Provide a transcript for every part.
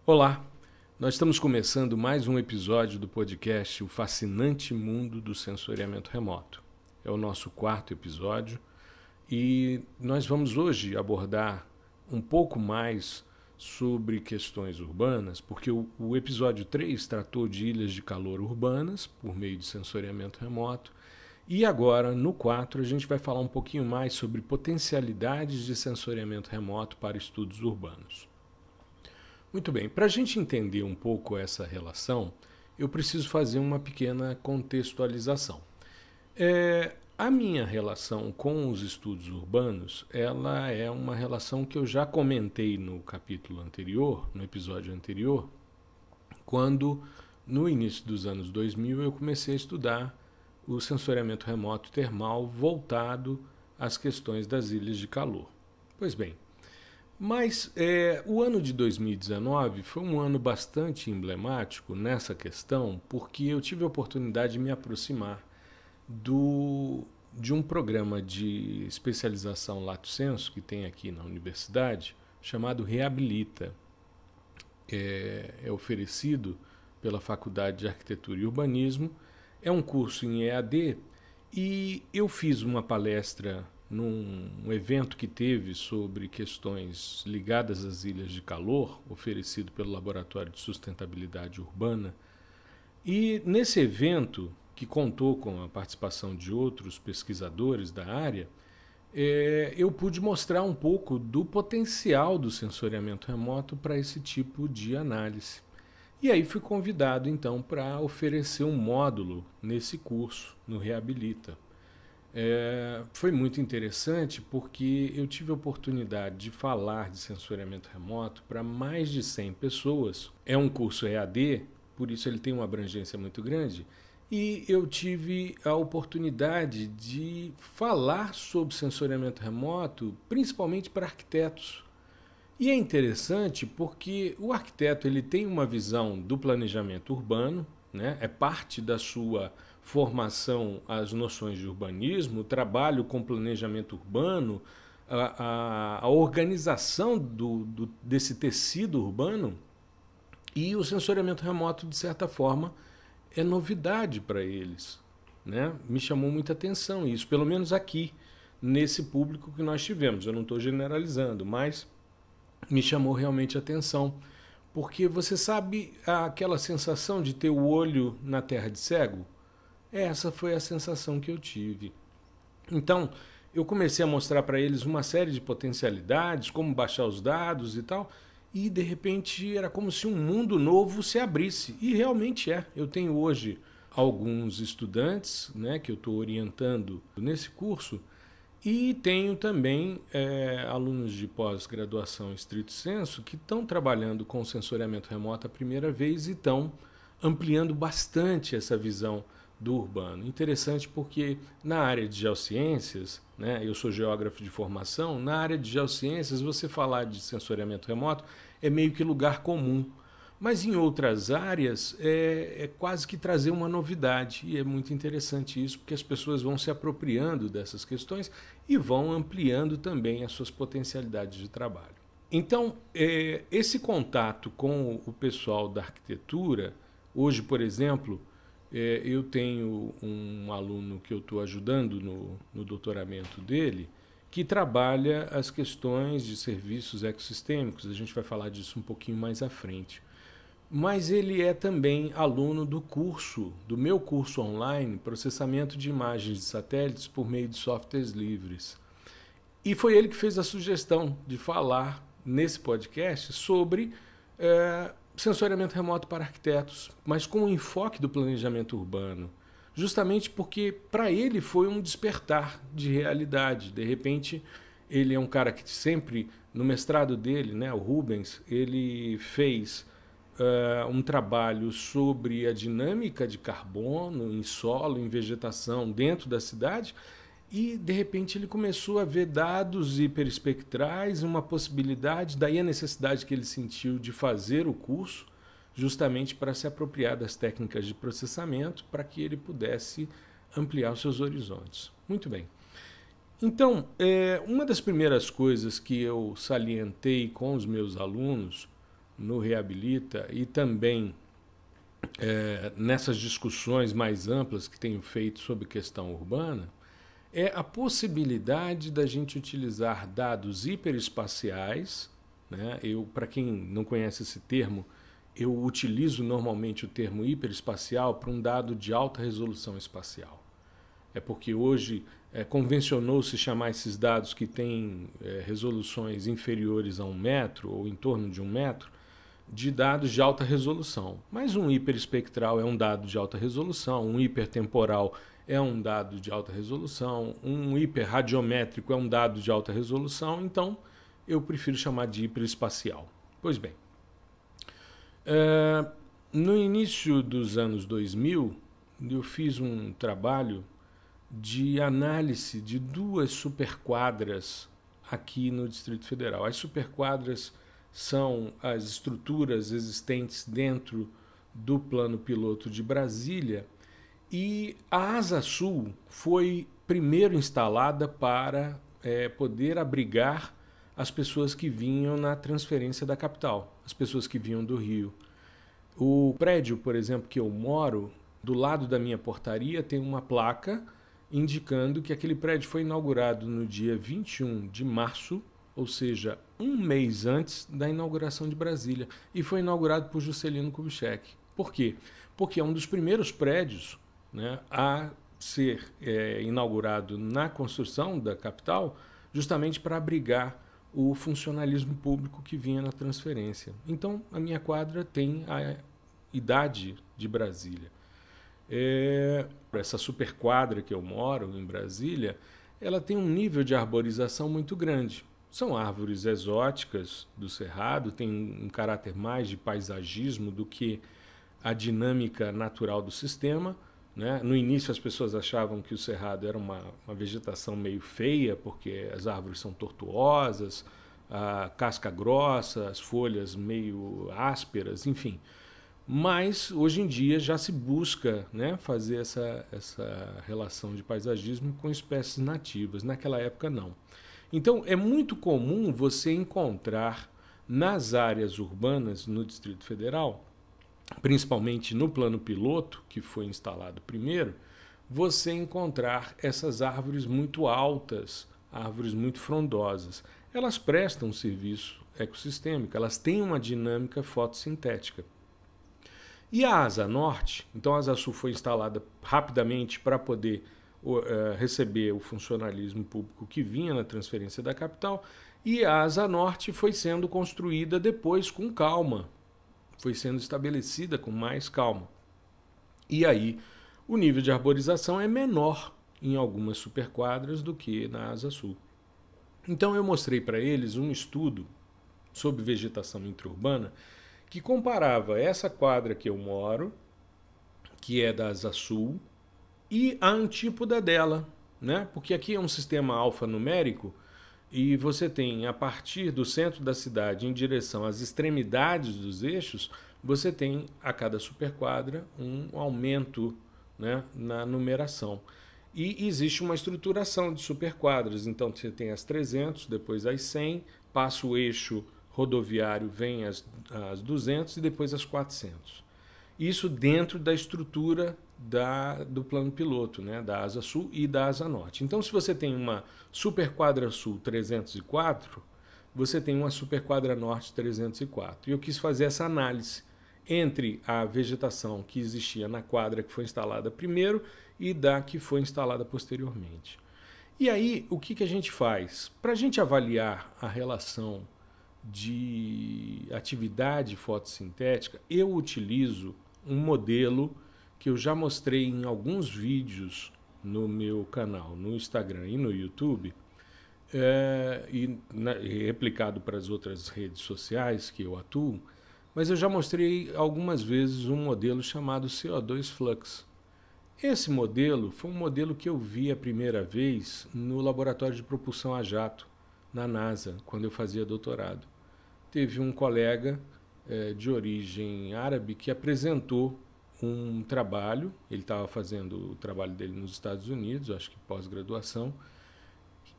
Olá, nós estamos começando mais um episódio do podcast O Fascinante Mundo do Sensoriamento Remoto. É o nosso quarto episódio e nós vamos hoje abordar um pouco mais sobre questões urbanas, porque o episódio 3 tratou de ilhas de calor urbanas por meio de sensoriamento remoto. E agora, no 4, a gente vai falar um pouquinho mais sobre potencialidades de sensoriamento remoto para estudos urbanos. Muito bem, para a gente entender um pouco essa relação, eu preciso fazer uma pequena contextualização. A minha relação com os estudos urbanos, ela é uma relação que eu já comentei no capítulo anterior, no episódio anterior, quando, no início dos anos 2000, eu comecei a estudar o sensoriamento remoto termal voltado às questões das ilhas de calor. Pois bem, mas o ano de 2019 foi um ano bastante emblemático nessa questão, porque eu tive a oportunidade de me aproximar de um programa de especialização Lato Sensu que tem aqui na universidade, chamado Reabilita. É oferecido pela Faculdade de Arquitetura e Urbanismo. É um curso em EAD e eu fiz uma palestra num evento que teve sobre questões ligadas às ilhas de calor, oferecido pelo Laboratório de Sustentabilidade Urbana. E nesse evento, que contou com a participação de outros pesquisadores da área, eu pude mostrar um pouco do potencial do sensoriamento remoto para esse tipo de análise. E aí fui convidado, então, para oferecer um módulo nesse curso, no Reabilita. Foi muito interessante porque eu tive a oportunidade de falar de sensoriamento remoto para mais de 100 pessoas. É um curso EAD, por isso ele tem uma abrangência muito grande, e eu tive a oportunidade de falar sobre sensoriamento remoto, principalmente para arquitetos. E é interessante porque o arquiteto ele tem uma visão do planejamento urbano, né? É parte da sua formação as noções de urbanismo, o trabalho com planejamento urbano, a organização desse tecido urbano, e o sensoriamento remoto, de certa forma, é novidade para eles, né? Me chamou muita atenção isso, pelo menos aqui, nesse público que nós tivemos. Eu não estou generalizando, mas me chamou realmente a atenção, porque você sabe aquela sensação de ter o olho na terra de cego? Essa foi a sensação que eu tive. Então, eu comecei a mostrar para eles uma série de potencialidades, como baixar os dados e tal, e de repente era como se um mundo novo se abrisse, e realmente é. Eu tenho hoje alguns estudantes, né, que eu estou orientando nesse curso, e tenho também alunos de pós-graduação estrito sensu que estão trabalhando com sensoriamento remoto a primeira vez e estão ampliando bastante essa visão do urbano. Interessante porque na área de geociências, né, eu sou geógrafo de formação, na área de geociências você falar de sensoriamento remoto é meio que lugar comum. Mas em outras áreas é quase que trazer uma novidade, e é muito interessante isso, porque as pessoas vão se apropriando dessas questões e vão ampliando também as suas potencialidades de trabalho. Então, esse contato com o pessoal da arquitetura, hoje, por exemplo, eu tenho um aluno que eu estou ajudando no doutoramento dele, que trabalha as questões de serviços ecossistêmicos. A gente vai falar disso um pouquinho mais à frente. Mas ele é também aluno do meu curso online, Processamento de Imagens de Satélites por meio de softwares livres. E foi ele que fez a sugestão de falar nesse podcast sobre sensoriamento remoto para arquitetos, mas com o enfoque do planejamento urbano. Justamente porque para ele foi um despertar de realidade. De repente, ele é um cara que sempre, no mestrado dele, né, o Rubens, ele fez um trabalho sobre a dinâmica de carbono em solo, em vegetação dentro da cidade, e de repente ele começou a ver dados hiperespectrais, uma possibilidade, daí a necessidade que ele sentiu de fazer o curso, justamente para se apropriar das técnicas de processamento, para que ele pudesse ampliar os seus horizontes. Muito bem. Então, uma das primeiras coisas que eu salientei com os meus alunos no Reabilita e também nessas discussões mais amplas que tenho feito sobre questão urbana, é a possibilidade da gente utilizar dados hiperespaciais, né? Para quem não conhece esse termo, eu utilizo normalmente o termo hiperespacial para um dado de alta resolução espacial. É porque hoje convencionou-se chamar esses dados que têm resoluções inferiores a 1 metro ou em torno de 1 metro de dados de alta resolução. Mas um hiperespectral é um dado de alta resolução, um hipertemporal é um dado de alta resolução, um hiperradiométrico é um dado de alta resolução, então eu prefiro chamar de hiperespacial. Pois bem, no início dos anos 2000, eu fiz um trabalho de análise de 2 superquadras aqui no Distrito Federal. As superquadras são as estruturas existentes dentro do plano piloto de Brasília, e a Asa Sul foi primeiro instalada para poder abrigar as pessoas que vinham na transferência da capital, as pessoas que vinham do Rio. O prédio, por exemplo, que eu moro, do lado da minha portaria tem uma placa indicando que aquele prédio foi inaugurado no dia 21 de março, ou seja, um mês antes da inauguração de Brasília, e foi inaugurado por Juscelino Kubitschek. Por quê? Porque é um dos primeiros prédios, né, a ser inaugurado na construção da capital, justamente para abrigar o funcionalismo público que vinha na transferência. Então, a minha quadra tem a idade de Brasília. Essa superquadra que eu moro, em Brasília, ela tem um nível de arborização muito grande. São árvores exóticas do Cerrado, tem um caráter mais de paisagismo do que a dinâmica natural do sistema, né? No início as pessoas achavam que o Cerrado era uma vegetação meio feia, porque as árvores são tortuosas, a casca grossa, as folhas meio ásperas, enfim. Mas hoje em dia já se busca, né, fazer essa relação de paisagismo com espécies nativas. Naquela época não. Então é muito comum você encontrar nas áreas urbanas no Distrito Federal, principalmente no plano piloto, que foi instalado primeiro, você encontrar essas árvores muito altas, árvores muito frondosas. Elas prestam um serviço ecossistêmico, elas têm uma dinâmica fotossintética. E a Asa Norte, então a Asa Sul foi instalada rapidamente para poder receber o funcionalismo público que vinha na transferência da capital, e a Asa Norte foi sendo construída depois com calma, foi sendo estabelecida com mais calma. E aí o nível de arborização é menor em algumas superquadras do que na Asa Sul. Então eu mostrei para eles um estudo sobre vegetação intraurbana que comparava essa quadra que eu moro, que é da Asa Sul, e a antípoda dela, né? Porque aqui é um sistema alfanumérico e você tem, a partir do centro da cidade em direção às extremidades dos eixos, você tem a cada superquadra um aumento, né, na numeração. E existe uma estruturação de superquadras, então você tem as 300, depois as 100, passa o eixo rodoviário, vem as 200 e depois as 400. Isso dentro da estrutura do plano piloto, né, da Asa Sul e da Asa Norte. Então, se você tem uma superquadra sul 304, você tem uma superquadra norte 304. E eu quis fazer essa análise entre a vegetação que existia na quadra que foi instalada primeiro e da que foi instalada posteriormente. E aí, o que a gente faz? Para a gente avaliar a relação de atividade fotossintética, eu utilizo um modelo que eu já mostrei em alguns vídeos no meu canal, no Instagram e no YouTube, e replicado para as outras redes sociais que eu atuo, mas eu já mostrei algumas vezes um modelo chamado CO2 Flux. Esse modelo foi um modelo que eu vi a primeira vez no laboratório de propulsão a jato, na NASA, quando eu fazia doutorado. Teve um colega de origem árabe que apresentou um trabalho, ele estava fazendo o trabalho dele nos Estados Unidos, acho que pós-graduação,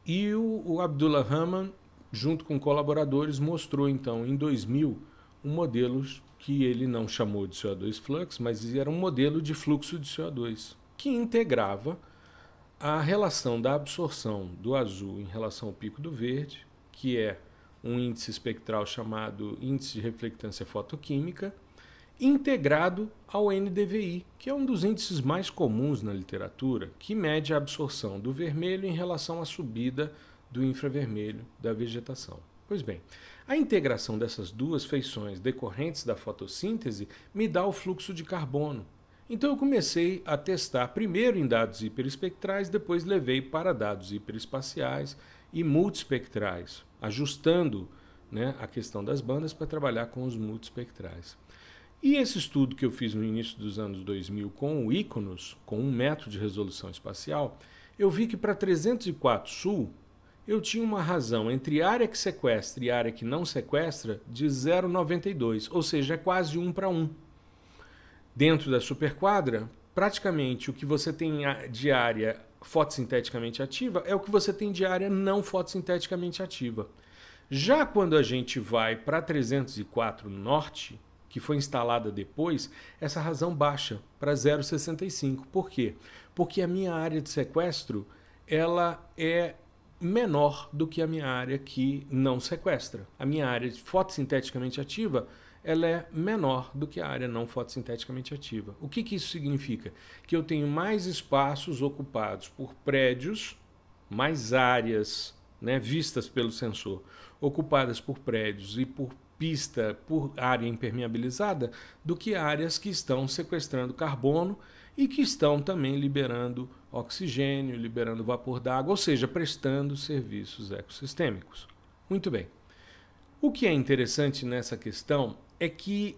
e o Abdullah Rahman, junto com colaboradores, mostrou então em 2000 um modelo que ele não chamou de CO2 flux, mas era um modelo de fluxo de CO2, que integrava a relação da absorção do azul em relação ao pico do verde, que é um índice espectral chamado índice de reflectância fotoquímica, integrado ao NDVI, que é um dos índices mais comuns na literatura, que mede a absorção do vermelho em relação à subida do infravermelho da vegetação. Pois bem, a integração dessas duas feições decorrentes da fotossíntese me dá o fluxo de carbono. Então eu comecei a testar primeiro em dados hiperespectrais, depois levei para dados hiperespaciais e multiespectrais, ajustando, né, a questão das bandas para trabalhar com os multiespectrais. E esse estudo que eu fiz no início dos anos 2000 com o ICONOS, com 1 metro de resolução espacial, eu vi que para 304 Sul eu tinha uma razão entre área que sequestra e área que não sequestra de 0,92, ou seja, é quase 1 para 1. Dentro da superquadra, praticamente o que você tem de área fotossinteticamente ativa é o que você tem de área não fotossinteticamente ativa. Já quando a gente vai para 304 Norte, que foi instalada depois, essa razão baixa para 0,65. Por quê? Porque a minha área de sequestro ela é menor do que a minha área que não sequestra. A minha área fotossinteticamente ativa ela é menor do que a área não fotossinteticamente ativa. O que isso significa? Que eu tenho mais espaços ocupados por prédios, mais áreas, né, vistas pelo sensor, ocupadas por prédios e por pista, por área impermeabilizada, do que áreas que estão sequestrando carbono e que estão também liberando oxigênio, liberando vapor d'água, ou seja, prestando serviços ecossistêmicos. Muito bem. O que é interessante nessa questão é que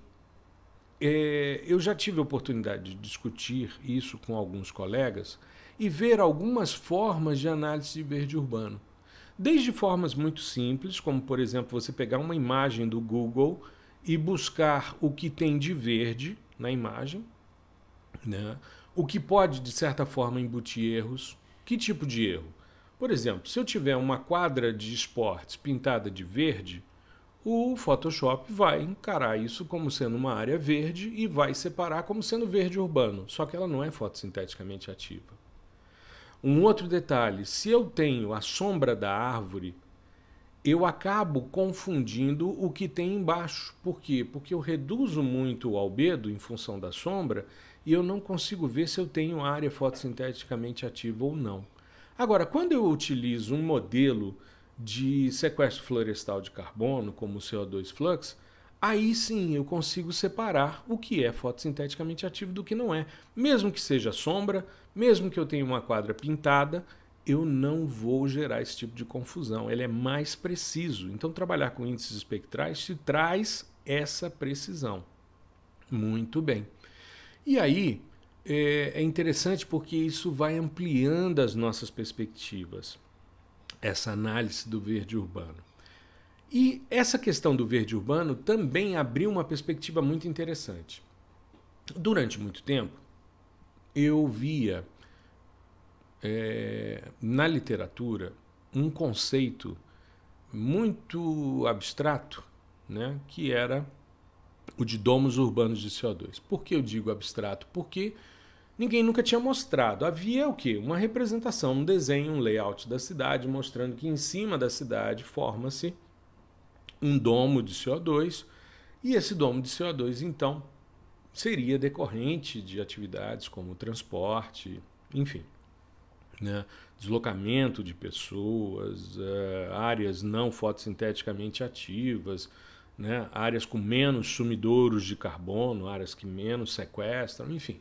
eu já tive a oportunidade de discutir isso com alguns colegas e ver algumas formas de análise de verde urbano. Desde formas muito simples, como por exemplo você pegar uma imagem do Google e buscar o que tem de verde na imagem, né? O que pode de certa forma embutir erros. Que tipo de erro? Por exemplo, se eu tiver uma quadra de esportes pintada de verde, o Photoshop vai encarar isso como sendo uma área verde e vai separar como sendo verde urbano, só que ela não é fotossinteticamente ativa. Um outro detalhe, se eu tenho a sombra da árvore, eu acabo confundindo o que tem embaixo. Por quê? Porque eu reduzo muito o albedo em função da sombra e eu não consigo ver se eu tenho área fotossinteticamente ativa ou não. Agora, quando eu utilizo um modelo de sequestro florestal de carbono, como o CO2 flux, aí sim eu consigo separar o que é fotossinteticamente ativo do que não é. Mesmo que seja sombra, mesmo que eu tenha uma quadra pintada, eu não vou gerar esse tipo de confusão. Ele é mais preciso. Então, trabalhar com índices espectrais te traz essa precisão. Muito bem. E aí, é interessante porque isso vai ampliando as nossas perspectivas, essa análise do verde urbano. E essa questão do verde urbano também abriu uma perspectiva muito interessante. Durante muito tempo, eu via na literatura um conceito muito abstrato, né, que era o de domos urbanos de CO2. Por que eu digo abstrato? Porque ninguém nunca tinha mostrado. Havia o quê? Uma representação, um desenho, um layout da cidade, mostrando que em cima da cidade forma-se um domo de CO2, e esse domo de CO2, então, seria decorrente de atividades como transporte, enfim, né? Deslocamento de pessoas, áreas não fotossinteticamente ativas, né? Áreas com menos sumidouros de carbono, áreas que menos sequestram, enfim.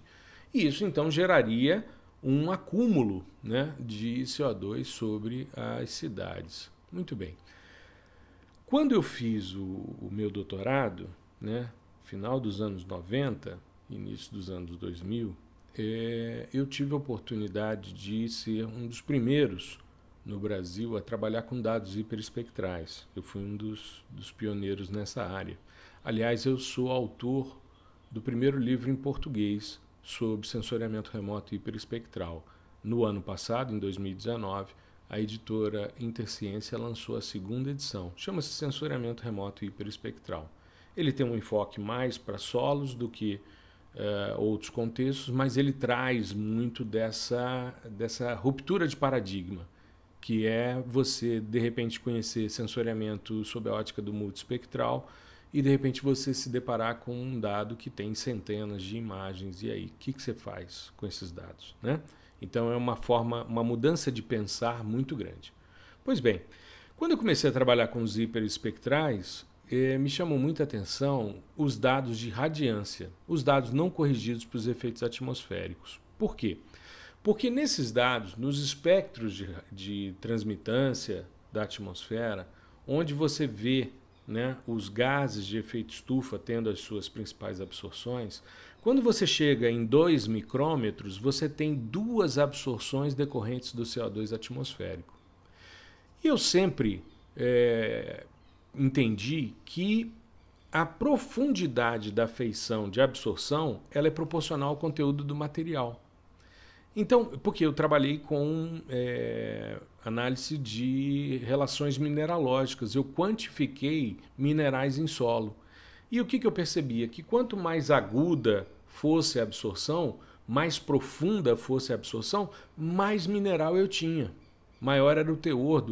E isso, então, geraria um acúmulo, né, de CO2 sobre as cidades. Muito bem. Quando eu fiz o meu doutorado, né, final dos anos 90, início dos anos 2000, eu tive a oportunidade de ser um dos primeiros no Brasil a trabalhar com dados hiperespectrais. Eu fui um dos pioneiros nessa área. Aliás, eu sou autor do primeiro livro em português sobre sensoriamento remoto hiperespectral. No ano passado, em 2019, a editora Interciência lançou a segunda edição. Chama-se Sensoriamento Remoto Hiperespectral. Ele tem um enfoque mais para solos do que outros contextos, mas ele traz muito dessa ruptura de paradigma, que é você, de repente, conhecer sensoriamento sob a ótica do multiespectral e, de repente, você se deparar com um dado que tem centenas de imagens. E aí, o que você faz com esses dados, né? Então, é uma mudança de pensar muito grande. Pois bem, quando eu comecei a trabalhar com os hiperespectrais, me chamou muita atenção os dados de radiância, os dados não corrigidos para os efeitos atmosféricos. Por quê? Porque nesses dados, nos espectros de transmitância da atmosfera, onde você vê, né, os gases de efeito estufa tendo as suas principais absorções, quando você chega em 2 micrômetros, você tem 2 absorções decorrentes do CO2 atmosférico. E eu sempre entendi que a profundidade da feição de absorção ela é proporcional ao conteúdo do material. Então, porque eu trabalhei com análise de relações mineralógicas, eu quantifiquei minerais em solo. E o que eu percebia? Que quanto mais aguda fosse a absorção, mais profunda fosse a absorção, mais mineral eu tinha. Maior era o teor,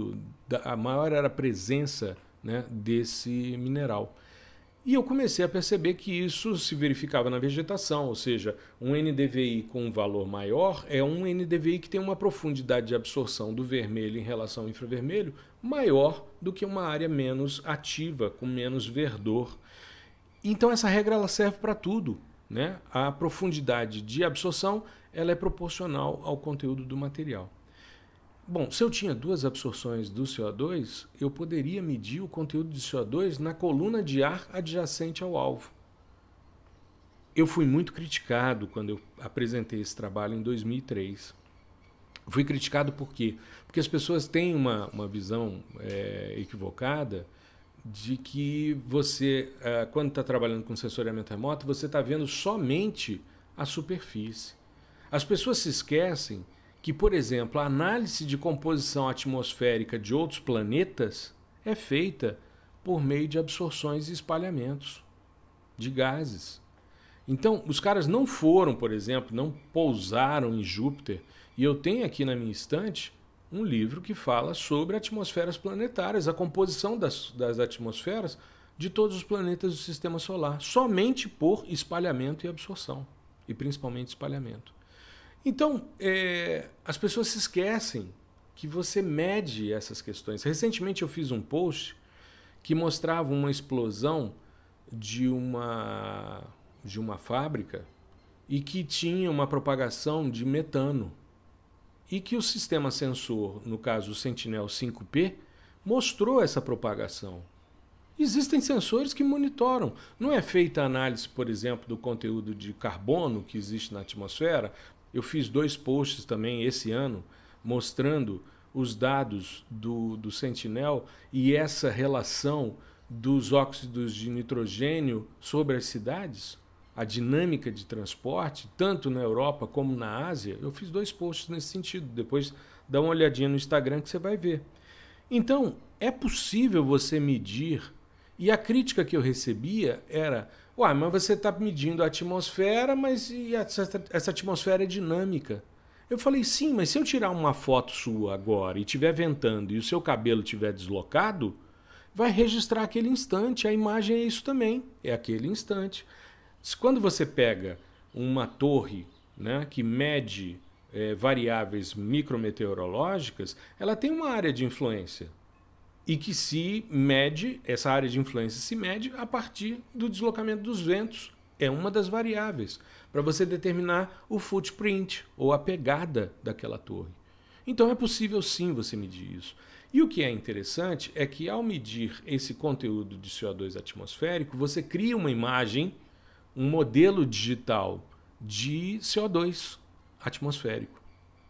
maior era a presença, né, desse mineral. E eu comecei a perceber que isso se verificava na vegetação, ou seja, um NDVI com um valor maior é um NDVI que tem uma profundidade de absorção do vermelho em relação ao infravermelho maior do que uma área menos ativa, com menos verdor. Então essa regra ela serve para tudo, né? A profundidade de absorção ela é proporcional ao conteúdo do material. Bom, se eu tinha 2 absorções do CO2, eu poderia medir o conteúdo de CO2 na coluna de ar adjacente ao alvo. Eu fui muito criticado quando eu apresentei esse trabalho em 2003. Fui criticado por quê? Porque as pessoas têm uma visão equivocada de que você, quando está trabalhando com sensoriamento remoto, você está vendo somente a superfície. As pessoas se esquecem que, por exemplo, a análise de composição atmosférica de outros planetas é feita por meio de absorções e espalhamentos de gases. Então, os caras não foram, por exemplo, não pousaram em Júpiter. E eu tenho aqui na minha estante um livro que fala sobre atmosferas planetárias, a composição das atmosferas de todos os planetas do Sistema Solar, somente por espalhamento e absorção, e principalmente espalhamento. Então, as pessoas se esquecem que você mede essas questões. Recentemente eu fiz um post que mostrava uma explosão de uma fábrica e que tinha uma propagação de metano. E que o sistema sensor, no caso o Sentinel 5P, mostrou essa propagação. Existem sensores que monitoram. Não é feita a análise, por exemplo, do conteúdo de carbono que existe na atmosfera. Eu fiz 2 posts também esse ano mostrando os dados do Sentinel e essa relação dos óxidos de nitrogênio sobre as cidades, a dinâmica de transporte, tanto na Europa como na Ásia. Eu fiz 2 posts nesse sentido. Depois dá uma olhadinha no Instagram que você vai ver. Então, é possível você medir. E a crítica que eu recebia era: mas você está medindo a atmosfera, mas essa atmosfera é dinâmica. Eu falei: sim, mas se eu tirar uma foto sua agora e estiver ventando e o seu cabelo estiver deslocado, vai registrar aquele instante. A imagem é isso também, é aquele instante. Quando você pega uma torre, né, que mede variáveis micrometeorológicas, ela tem uma área de influência. E que se mede, essa área de influência se mede a partir do deslocamento dos ventos. É uma das variáveis para você determinar o footprint ou a pegada daquela torre. Então é possível sim você medir isso. E o que é interessante é que ao medir esse conteúdo de CO2 atmosférico, você cria uma imagem, um modelo digital de CO2 atmosférico.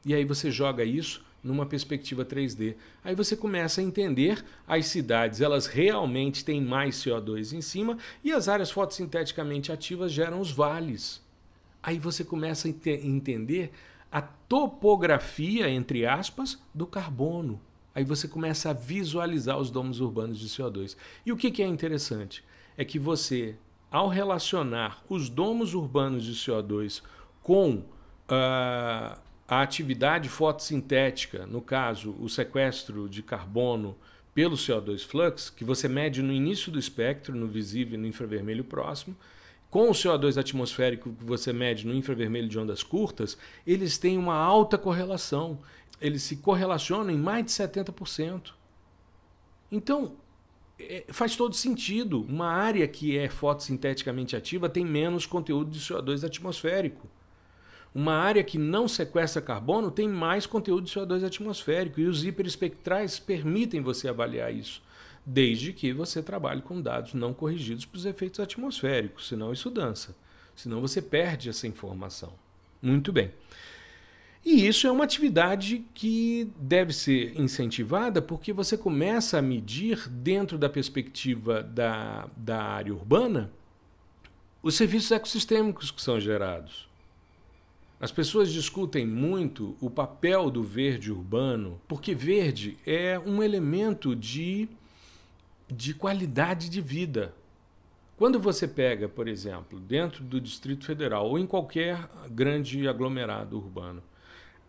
E aí você joga isso numa perspectiva 3D. Aí você começa a entender as cidades, elas realmente têm mais CO2 em cima e as áreas fotossinteticamente ativas geram os vales. Aí você começa a entender a topografia, entre aspas, do carbono. Aí você começa a visualizar os domos urbanos de CO2. E o que é interessante? é que você, ao relacionar os domos urbanos de CO2 com a atividade fotossintética, no caso, o sequestro de carbono pelo CO2 flux, que você mede no início do espectro, no visível e no infravermelho próximo, com o CO2 atmosférico que você mede no infravermelho de ondas curtas, eles têm uma alta correlação. Eles se correlacionam em mais de 70%. Então, faz todo sentido. Uma área que é fotossinteticamente ativa tem menos conteúdo de CO2 atmosférico. Uma área que não sequestra carbono tem mais conteúdo de CO2 atmosférico. E os hiperespectrais permitem você avaliar isso, desde que você trabalhe com dados não corrigidos para os efeitos atmosféricos. Senão isso dança. Senão você perde essa informação. Muito bem. E isso é uma atividade que deve ser incentivada porque você começa a medir, dentro da perspectiva da área urbana, os serviços ecossistêmicos que são gerados. As pessoas discutem muito o papel do verde urbano, porque verde é um elemento de qualidade de vida. Quando você pega, por exemplo, dentro do Distrito Federal ou em qualquer grande aglomerado urbano,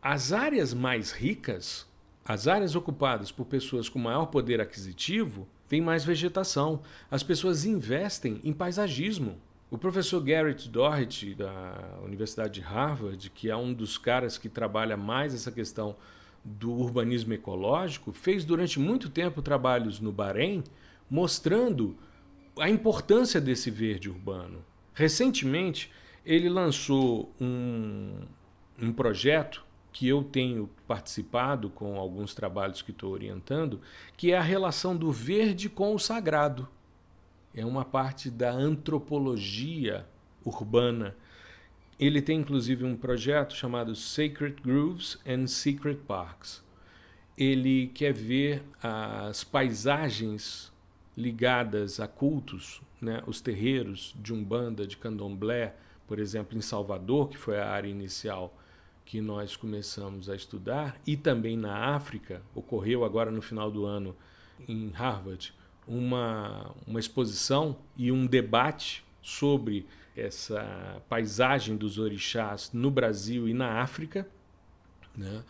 as áreas mais ricas, as áreas ocupadas por pessoas com maior poder aquisitivo, têm mais vegetação. As pessoas investem em paisagismo. O professor Garrett Doherty, da Universidade de Harvard, que é um dos caras que trabalha mais essa questão do urbanismo ecológico, fez durante muito tempo trabalhos no Bahrein mostrando a importância desse verde urbano. Recentemente, ele lançou um projeto que eu tenho participado com alguns trabalhos que estou orientando, que é a relação do verde com o sagrado. É uma parte da antropologia urbana. Ele tem inclusive um projeto chamado Sacred Groves and Secret Parks. Ele quer ver as paisagens ligadas a cultos, né? Os terreiros de Umbanda, de Candomblé, por exemplo, em Salvador, que foi a área inicial que nós começamos a estudar, e também na África. Ocorreu agora no final do ano em Harvard uma exposição e um debate sobre essa paisagem dos orixás no Brasil e na África, né?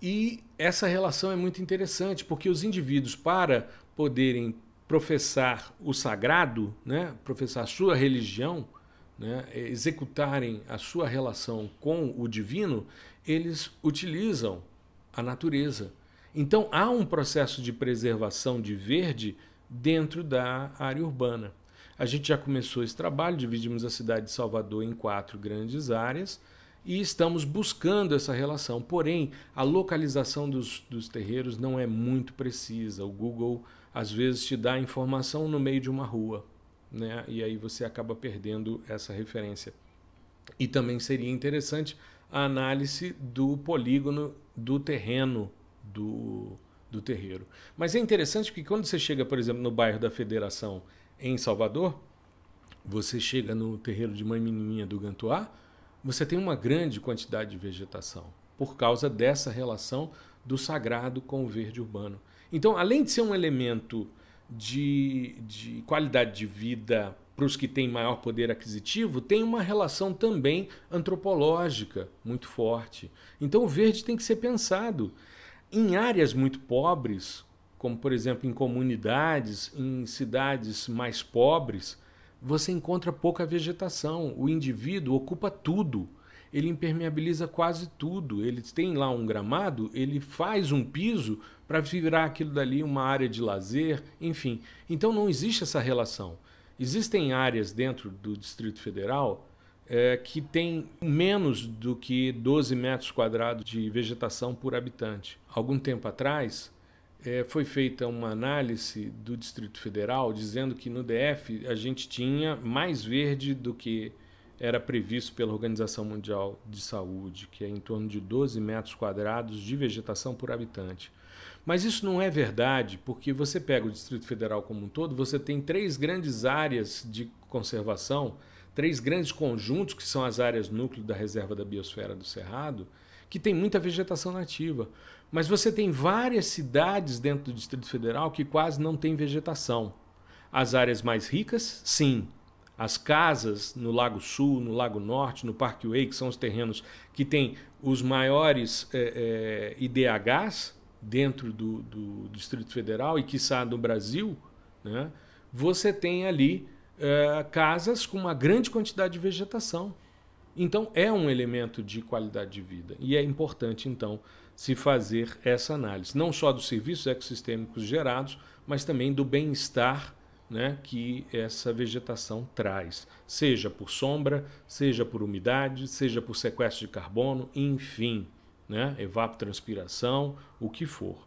E essa relação é muito interessante, porque os indivíduos, para poderem professar o sagrado, né, professar a sua religião, né, executarem a sua relação com o divino, eles utilizam a natureza. Então há um processo de preservação de verde dentro da área urbana. A gente já começou esse trabalho, dividimos a cidade de Salvador em 4 grandes áreas e estamos buscando essa relação. Porém, a localização dos terreiros não é muito precisa. O Google às vezes te dá informação no meio de uma rua, né? E aí você acaba perdendo essa referência. E também seria interessante a análise do polígono do terreno do terreiro. Mas é interessante que quando você chega, por exemplo, no bairro da Federação em Salvador, você chega no terreiro de Mãe Menininha do Gantuá, você tem uma grande quantidade de vegetação, por causa dessa relação do sagrado com o verde urbano. Então, além de ser um elemento de qualidade de vida para os que têm maior poder aquisitivo, tem uma relação também antropológica muito forte. Então o verde tem que ser pensado. Em áreas muito pobres, como por exemplo em comunidades, em cidades mais pobres, você encontra pouca vegetação. O indivíduo ocupa tudo. Ele impermeabiliza quase tudo. Ele tem lá um gramado, ele faz um piso para virar aquilo dali uma área de lazer, enfim. Então não existe essa relação. Existem áreas dentro do Distrito Federal que tem menos do que 12 metros quadrados de vegetação por habitante. Algum tempo atrás, foi feita uma análise do Distrito Federal dizendo que no DF a gente tinha mais verde do que era previsto pela Organização Mundial de Saúde, que é em torno de 12 metros quadrados de vegetação por habitante. Mas isso não é verdade, porque você pega o Distrito Federal como um todo, você tem 3 grandes áreas de conservação, 3 grandes conjuntos, que são as áreas núcleo da Reserva da Biosfera do Cerrado, que tem muita vegetação nativa. Mas você tem várias cidades dentro do Distrito Federal que quase não tem vegetação. As áreas mais ricas, sim. As casas no Lago Sul, no Lago Norte, no Parkway, que são os terrenos que têm os maiores IDHs dentro do Distrito Federal e, quiçá, no Brasil, né? Você tem ali casas com uma grande quantidade de vegetação. Então, é um elemento de qualidade de vida. E é importante, então, se fazer essa análise. Não só dos serviços ecossistêmicos gerados, mas também do bem-estar, né, que essa vegetação traz. Seja por sombra, seja por umidade, seja por sequestro de carbono, enfim, né, evapotranspiração, o que for.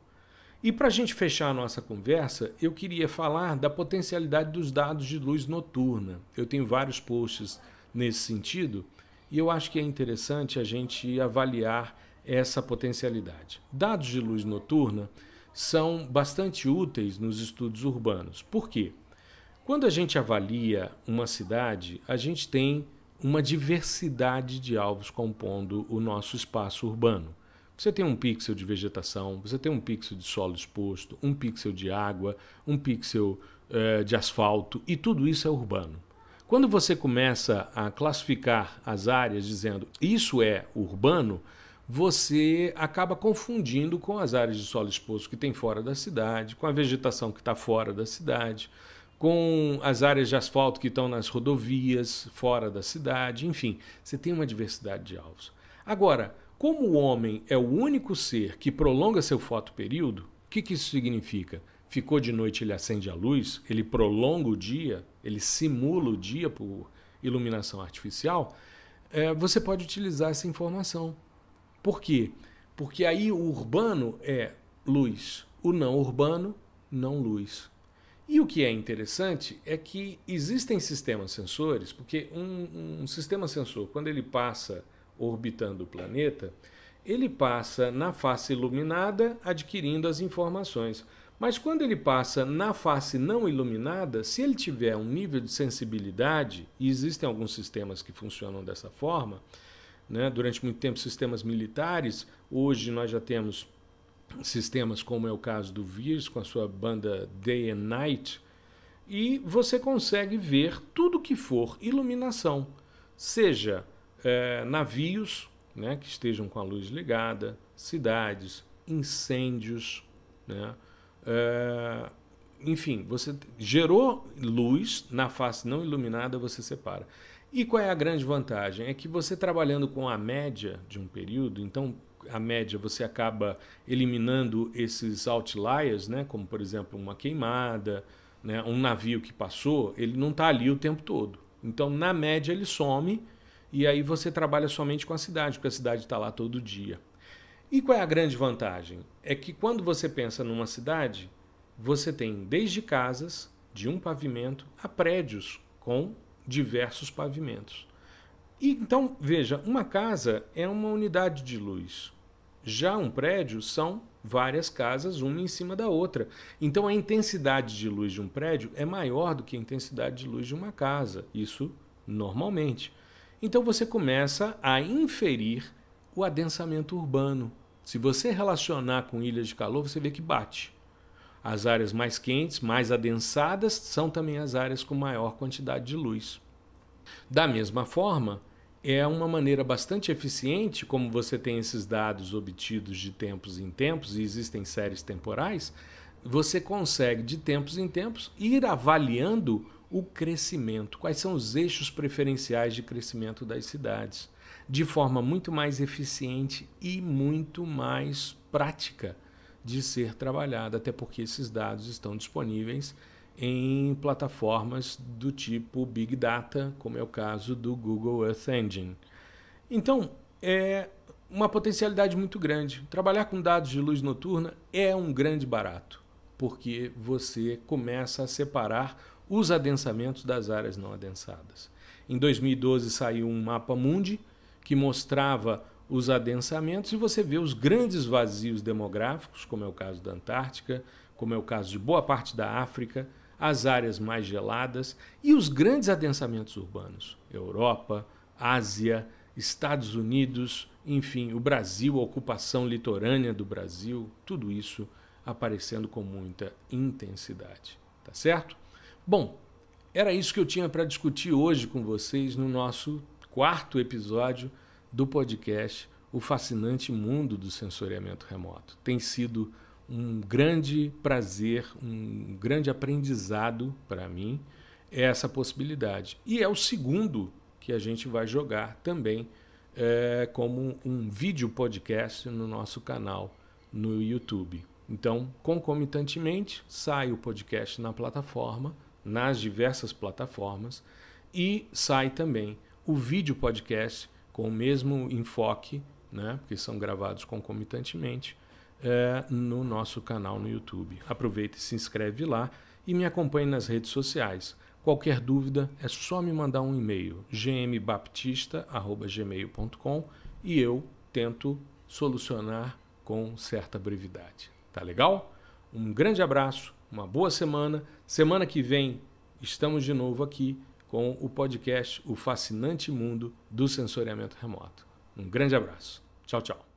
E para a gente fechar a nossa conversa, eu queria falar da potencialidade dos dados de luz noturna. Eu tenho vários posts nesse sentido e eu acho que é interessante a gente avaliar essa potencialidade. Dados de luz noturna são bastante úteis nos estudos urbanos. Por quê? Quando a gente avalia uma cidade, a gente tem uma diversidade de alvos compondo o nosso espaço urbano. Você tem um pixel de vegetação, você tem um pixel de solo exposto, um pixel de água, um pixel de asfalto, e tudo isso é urbano. Quando você começa a classificar as áreas dizendo isso é urbano, você acaba confundindo com as áreas de solo exposto que tem fora da cidade, com a vegetação que está fora da cidade, com as áreas de asfalto que estão nas rodovias, fora da cidade, enfim, você tem uma diversidade de alvos. Agora, como o homem é o único ser que prolonga seu fotoperíodo, o que isso significa? Ficou de noite, ele acende a luz, ele prolonga o dia, ele simula o dia por iluminação artificial, você pode utilizar essa informação. Por quê? Porque aí o urbano é luz, o não urbano, não luz. E o que é interessante é que existem sistemas sensores, porque um sistema sensor, quando ele passa orbitando o planeta, ele passa na face iluminada adquirindo as informações. Mas quando ele passa na face não iluminada, se ele tiver um nível de sensibilidade, e existem alguns sistemas que funcionam dessa forma, né? Durante muito tempo sistemas militares, hoje nós já temos sistemas como é o caso do VIRS com a sua banda Day and Night, e você consegue ver tudo que for iluminação, seja navios, né, que estejam com a luz ligada, cidades, incêndios, né? Enfim, você gerou luz na face não iluminada, você separa. E qual é a grande vantagem? É que você trabalhando com a média de um período, então a média você acaba eliminando esses outliers, né? Como por exemplo uma queimada, né? Um navio que passou, ele não está ali o tempo todo. Então na média ele some e aí você trabalha somente com a cidade, porque a cidade está lá todo dia. E qual é a grande vantagem? É que quando você pensa numa cidade, você tem desde casas de um pavimento a prédios com diversos pavimentos. E, então, veja, uma casa é uma unidade de luz. Já um prédio são várias casas, uma em cima da outra. Então, a intensidade de luz de um prédio é maior do que a intensidade de luz de uma casa. Isso normalmente. Então, você começa a inferir o adensamento urbano. Se você relacionar com ilhas de calor, você vê que bate. As áreas mais quentes, mais adensadas, são também as áreas com maior quantidade de luz. Da mesma forma, é uma maneira bastante eficiente, como você tem esses dados obtidos de tempos em tempos, e existem séries temporais, você consegue, de tempos em tempos, ir avaliando o crescimento, quais são os eixos preferenciais de crescimento das cidades, de forma muito mais eficiente e muito mais prática de ser trabalhada, até porque esses dados estão disponíveis em plataformas do tipo Big Data, como é o caso do Google Earth Engine. Então, é uma potencialidade muito grande. Trabalhar com dados de luz noturna é um grande barato, porque você começa a separar os adensamentos das áreas não adensadas. Em 2012 saiu um mapa mundi que mostrava os adensamentos e você vê os grandes vazios demográficos, como é o caso da Antártica, como é o caso de boa parte da África, as áreas mais geladas e os grandes adensamentos urbanos. Europa, Ásia, Estados Unidos, enfim, o Brasil, a ocupação litorânea do Brasil, tudo isso aparecendo com muita intensidade. Tá certo? Bom, era isso que eu tinha para discutir hoje com vocês no nosso 4º episódio do podcast O Fascinante Mundo do Sensoriamento Remoto. Tem sido um grande prazer, um grande aprendizado para mim essa possibilidade. E é o segundo que a gente vai jogar também como um vídeo podcast no nosso canal no YouTube. Então, concomitantemente, sai o podcast na plataforma, nas diversas plataformas, e sai também o vídeo podcast com o mesmo enfoque, né, porque são gravados concomitantemente, no nosso canal no YouTube. Aproveita e se inscreve lá e me acompanhe nas redes sociais. Qualquer dúvida é só me mandar um e-mail, gmbaptista@gmail.com, e eu tento solucionar com certa brevidade. Tá legal? Um grande abraço, uma boa semana. Semana que vem estamos de novo aqui com o podcast O Fascinante Mundo do Sensoriamento Remoto. Um grande abraço. Tchau, tchau.